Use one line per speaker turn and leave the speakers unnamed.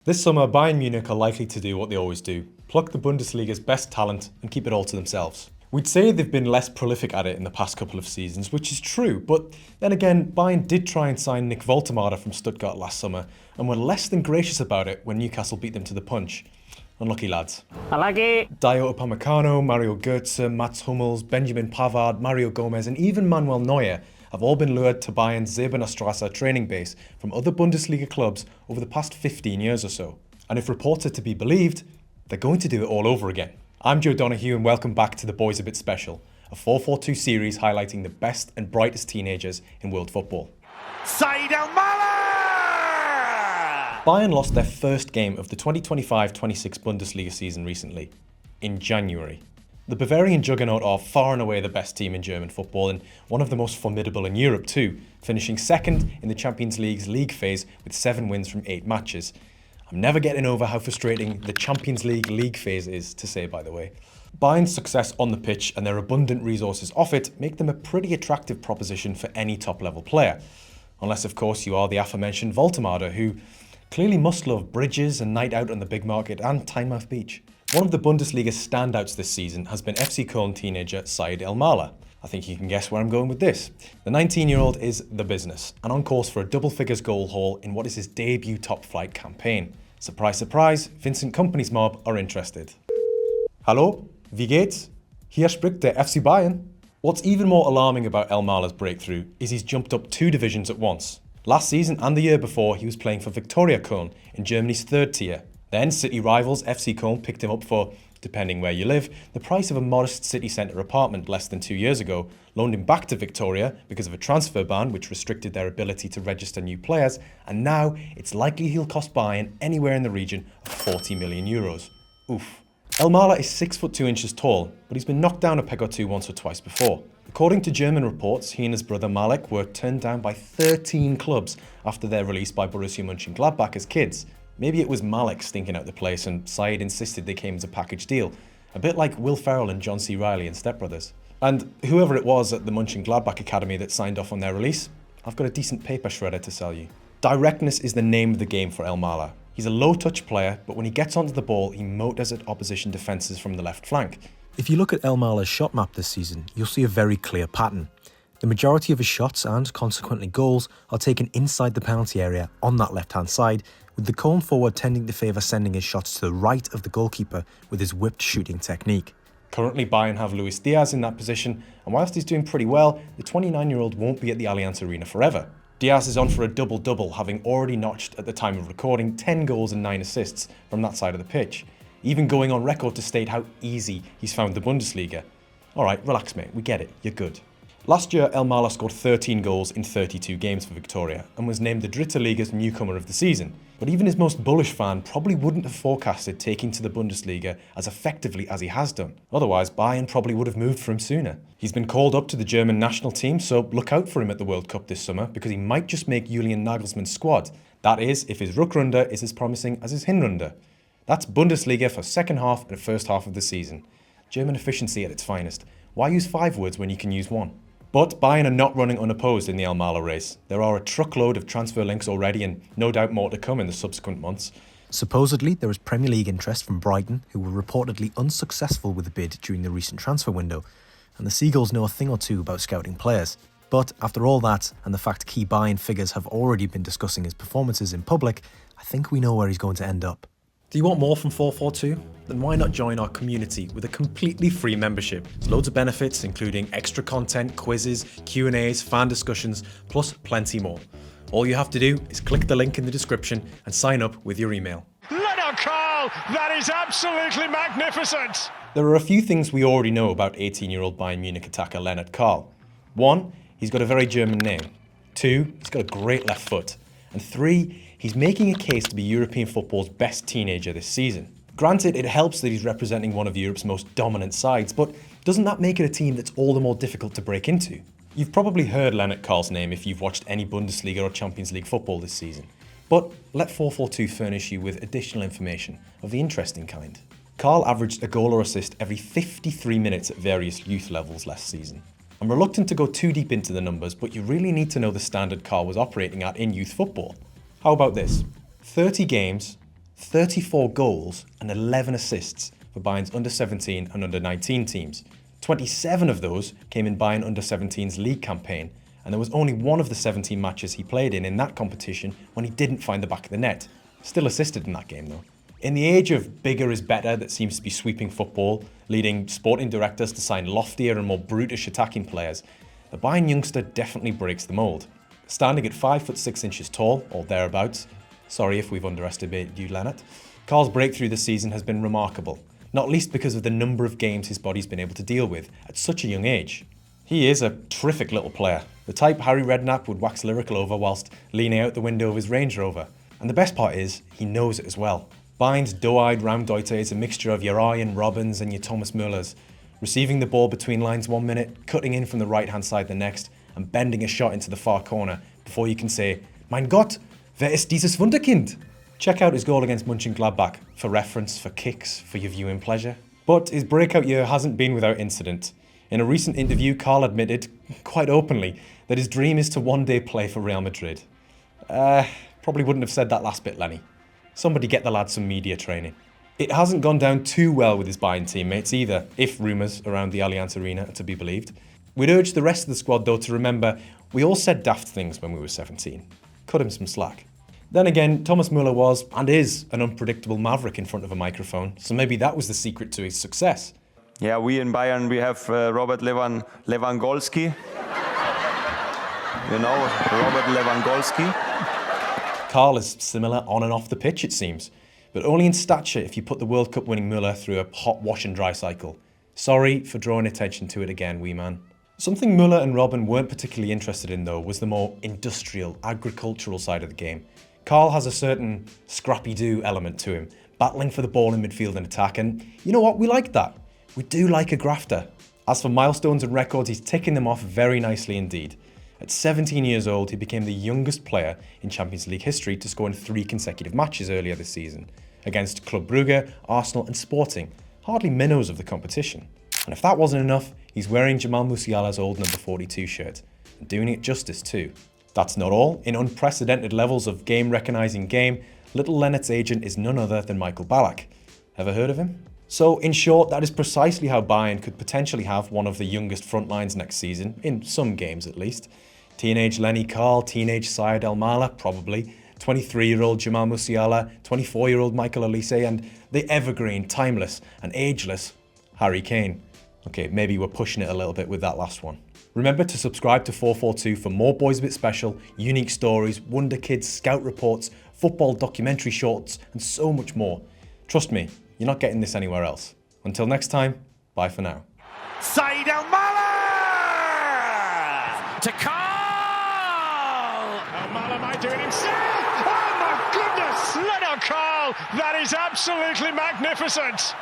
This summer, Bayern Munich are likely to do what they always do, pluck the Bundesliga's best talent and keep it all to themselves. We'd say they've been less prolific at it in the past couple of seasons, which is true, but then again, Bayern did try and sign 𝗕𝗏𝗧𝗧𝗧𝗧 from Stuttgart last summer and were less than gracious about it when Newcastle beat them to the punch. Unlucky lads.
Unlucky.
𝗘𝗫𝗧𝗏𝗧𝗧𝗏, Mario 𝗘𝗫𝗧𝗏𝗧𝗏, Mats Hummels, Benjamin Pavard, Mario Gomez and even Manuel Neuer have all been lured to Bayern's 𝗬𝗫𝗧𝗧𝗧 training base from other Bundesliga clubs over the past 15 years or so. And if reports are to be believed, they're going to do it all over again. I'm 𝗘𝗫𝗧𝗏𝗧𝗧 and welcome back to The Boys A Bit Special, a 442 series highlighting the best and brightest teenagers in world football.
𝗓𝗓 𝗓𝗏𝗧𝗧𝗧!
Bayern lost their first game of the 2025-26 Bundesliga season recently, in January. The Bavarian juggernaut are far and away the best team in German football and one of the most formidable in Europe too, finishing second in the Champions League's league phase with 7 wins from 8 matches. I'm never getting over how frustrating the Champions League phase is to say, by the way. Bayern's success on the pitch and their abundant resources off it make them a pretty attractive proposition for any top-level player. Unless, of course, you are the aforementioned 𝗕𝗏𝗧𝗧𝗧𝗧, who clearly must love bridges and night out on the big market and Tynemouth Beach. One of the Bundesliga's standouts this season has been FC Köln teenager 𝗓𝗫𝗓𝗏𝗧𝗓. I think you can guess where I'm going with this. The 19-year-old is the business and on course for a double-figures goal haul in what is his debut top-flight campaign. Surprise, surprise, Vincent Kompany's mob are interested. Hallo, wie geht's? Hier spricht der FC Bayern. What's even more alarming about 𝗘𝗓𝗓𝗓𝗏𝗧𝗓 breakthrough is he's jumped up 2 divisions at once. Last season and the year before, he was playing for Viktoria Köln in Germany's 3rd tier. Then city rivals FC Köln picked him up for, depending where you live, the price of a modest city centre apartment less than 2 years ago, loaned him back to Viktoria because of a transfer ban which restricted their ability to register new players, and now it's likely he'll cost Bayern anywhere in the region of 40 million euros. Oof. 𝗘𝗓𝗓𝗓𝗏 is 6'2" tall, but he's been knocked down a peg or two once or twice before. According to German reports, he and his brother Malek were turned down by 13 clubs after their release by Borussia Mönchengladbach as kids. Maybe it was Malek stinking out the place and Said insisted they came as a package deal. A bit like Will Ferrell and John C. Reilly in Step Brothers. And whoever it was at the Mönchengladbach Academy that signed off on their release, I've got a decent paper shredder to sell you. Directness is the name of the game for 𝗘𝗓𝗓𝗓𝗓. He's a low-touch player, but when he gets onto the ball, he motors at opposition defences from the left flank.
If you look at 𝗘𝗓𝗓𝗓𝗏's shot map this season, you'll see a very clear pattern. The majority of his shots and, consequently, goals are taken inside the penalty area on that left-hand side, with the Köln forward tending to favour sending his shots to the right of the goalkeeper with his whipped shooting technique.
Currently, Bayern have Luis Diaz in that position, and whilst he's doing pretty well, the 29-year-old won't be at the Allianz Arena forever. Diaz is on for a double-double, having already notched, at the time of recording, 10 goals and 9 assists from that side of the pitch, even going on record to state how easy he's found the Bundesliga. Alright, relax mate, we get it, you're good. Last year, 𝗘𝗓𝗓𝗓𝗏 scored 13 goals in 32 games for Viktoria and was named the �dritte Liga's newcomer of the season. But even his most bullish fan probably wouldn't have forecasted taking to the Bundesliga as effectively as he has done. Otherwise, Bayern probably would have moved for him sooner. He's been called up to the German national team, so look out for him at the World Cup this summer because he might just make Julian Nagelsmann's squad. That is, if his Rückrunde is as promising as his Hinrunde. That's Bundesliga for second half and first half of the season. German efficiency at its finest. Why use 5 words when you can use 1? But Bayern are not running unopposed in the 𝗘𝗓𝗓𝗓𝗏 race. There are a truckload of transfer links already and no doubt more to come in the subsequent months.
Supposedly, there is Premier League interest from Brighton, who were reportedly unsuccessful with the bid during the recent transfer window, and the Seagulls know a thing or two about scouting players. But after all that, and the fact key Bayern figures have already been discussing his performances in public, I think we know where he's going to end up.
Do you want more from 442? Then why not join our community with a completely free membership? There's loads of benefits, including extra content, quizzes, Q&As, fan discussions, plus plenty more. All you have to do is click the link in the description and sign up with your email.
Leno Carl, that is absolutely magnificent!
There are a few things we already know about 18-year-old Bayern Munich attacker Lennart Karl. 1, he's got a very German name. 2, he's got a great left foot. And 3, he's making a case to be European football's best teenager this season. Granted, it helps that he's representing one of Europe's most dominant sides, but doesn't that make it a team that's all the more difficult to break into? You've probably heard Lennart Karl's name if you've watched any Bundesliga or Champions League football this season. But let 442 furnish you with additional information of the interesting kind. Karl averaged a goal or assist every 53 minutes at various youth levels last season. I'm reluctant to go too deep into the numbers, but you really need to know the standard Karl was operating at in youth football. How about this? 30 games, 34 goals and 11 assists for Bayern's under-17 and under-19 teams. 27 of those came in Bayern under-17's league campaign, and there was only one of the 17 matches he played in that competition when he didn't find the back of the net. Still assisted in that game though. In the age of bigger is better that seems to be sweeping football, leading sporting directors to sign loftier and more brutish attacking players, the Bayern youngster definitely breaks the mould. Standing at 5'6" tall, or thereabouts, sorry if we've underestimated you, Leonard, Karl's breakthrough this season has been remarkable, not least because of the number of games his body's been able to deal with at such a young age. He is a terrific little player, the type Harry Redknapp would wax lyrical over whilst leaning out the window of his Range Rover. And the best part is, he knows it as well. Bayern's 𝗘𝗫𝗧𝗥𝗔-𝗬𝗓 is a mixture of your Arjen Robbins and your Thomas Müllers, receiving the ball between lines 1 minute, cutting in from the right-hand side the next, and bending a shot into the far corner before you can say, "Mein Gott, wer ist dieses Wunderkind?" Check out his goal against 𝗬𝗏𝗏𝗏 for reference, for kicks, for your viewing pleasure. But his breakout year hasn't been without incident. In a recent interview, Karl admitted, quite openly, that his dream is to one day play for Real Madrid. Probably wouldn't have said that last bit, Lenny. Somebody get the lad some media training. It hasn't gone down too well with his Bayern teammates either, if rumours around the Allianz Arena are to be believed. We'd urge the rest of the squad though to remember, we all said daft things when we were 17. Cut him some slack. Then again, Thomas Müller was, and is, an unpredictable maverick in front of a microphone, so maybe that was the secret to his success.
Yeah, we in Bayern, we have Robert Lewandowski. You know, Robert Lewandowski.
Karl is similar on and off the pitch, it seems, but only in stature if you put the World Cup winning Müller through a hot wash and dry cycle. Sorry for drawing attention to it again, wee man. Something Müller and Robben weren't particularly interested in though was the more industrial, agricultural side of the game. Karl has a certain scrappy-do element to him, battling for the ball in midfield and attack, and you know what, we like that. We do like a grafter. As for milestones and records, he's ticking them off very nicely indeed. At 17 years old, he became the youngest player in Champions League history to score in 3 consecutive matches earlier this season, against Club Brugge, Arsenal and Sporting, hardly minnows of the competition. And if that wasn't enough, he's wearing 𝗘𝗫𝗧𝗏𝗧𝗏𝗏's old number 42 shirt, and doing it justice too. That's not all. In unprecedented levels of game-recognising game, little Lennart's agent is none other than 𝗦𝗶𝗴𝗍. Ever heard of him? So, in short, that is precisely how Bayern could potentially have one of the youngest front lines next season, in some games at least. Teenage Lenny Karl, teenage Syed Elmala, probably, 23-year-old Jamal Musiala, 24-year-old Michael Olise, and the evergreen, timeless, and ageless Harry Kane. Okay, maybe we're pushing it a little bit with that last one. Remember to subscribe to 442 for more Boys A Bit Special, unique stories, Wonder Kids, scout reports, football documentary shorts, and so much more. Trust me, you're not getting this anywhere else. Until next time, bye for now.
Syed Elmala! To Karl! Elmala might do it himself! Oh my goodness! Little Karl! That is absolutely magnificent!